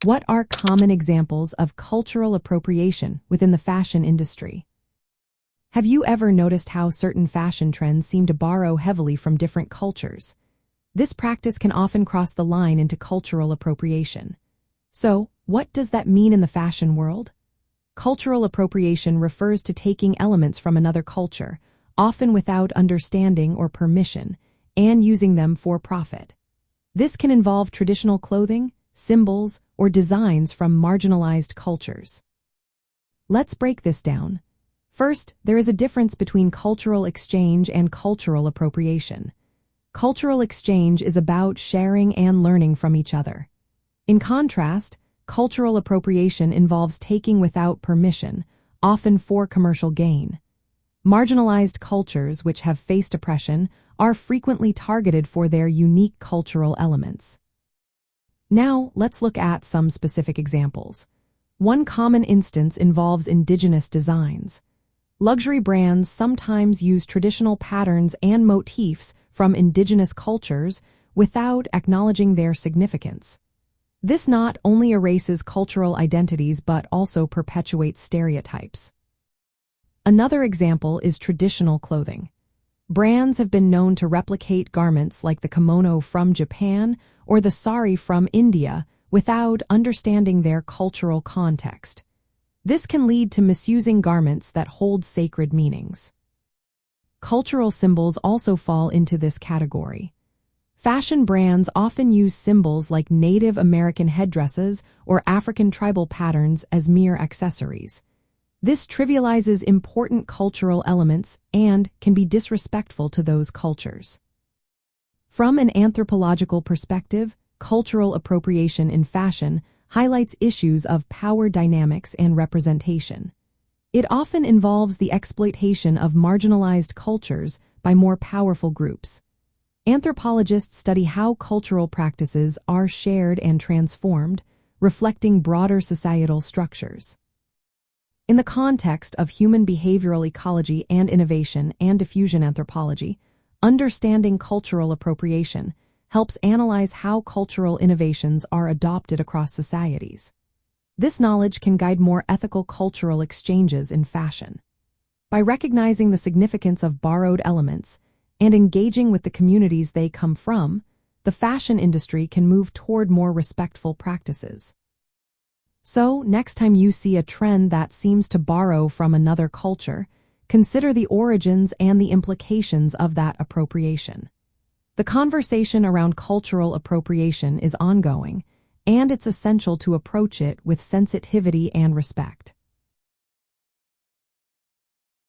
What are common examples of cultural appropriation within the fashion industry? Have you ever noticed how certain fashion trends seem to borrow heavily from different cultures? This practice can often cross the line into cultural appropriation. So, what does that mean in the fashion world? Cultural appropriation refers to taking elements from another culture, often without understanding or permission, and using them for profit. This can involve traditional clothing, symbols, or designs from marginalized cultures. Let's break this down. First, there is a difference between cultural exchange and cultural appropriation. Cultural exchange is about sharing and learning from each other. In contrast, cultural appropriation involves taking without permission, often for commercial gain. Marginalized cultures which have faced oppression are frequently targeted for their unique cultural elements. Now, let's look at some specific examples. One common instance involves indigenous designs. Luxury brands sometimes use traditional patterns and motifs from indigenous cultures without acknowledging their significance. This not only erases cultural identities but also perpetuates stereotypes. Another example is traditional clothing. Brands have been known to replicate garments like the kimono from Japan or the sari from India without understanding their cultural context. This can lead to misusing garments that hold sacred meanings. Cultural symbols also fall into this category. Fashion brands often use symbols like Native American headdresses or African tribal patterns as mere accessories. This trivializes important cultural elements and can be disrespectful to those cultures. From an anthropological perspective, cultural appropriation in fashion highlights issues of power dynamics and representation. It often involves the exploitation of marginalized cultures by more powerful groups. Anthropologists study how cultural practices are shared and transformed, reflecting broader societal structures. In the context of human behavioral ecology and innovation and diffusion anthropology, understanding cultural appropriation helps analyze how cultural innovations are adopted across societies. This knowledge can guide more ethical cultural exchanges in fashion. By recognizing the significance of borrowed elements and engaging with the communities they come from, the fashion industry can move toward more respectful practices. So, next time you see a trend that seems to borrow from another culture, consider the origins and the implications of that appropriation. The conversation around cultural appropriation is ongoing, and it's essential to approach it with sensitivity and respect.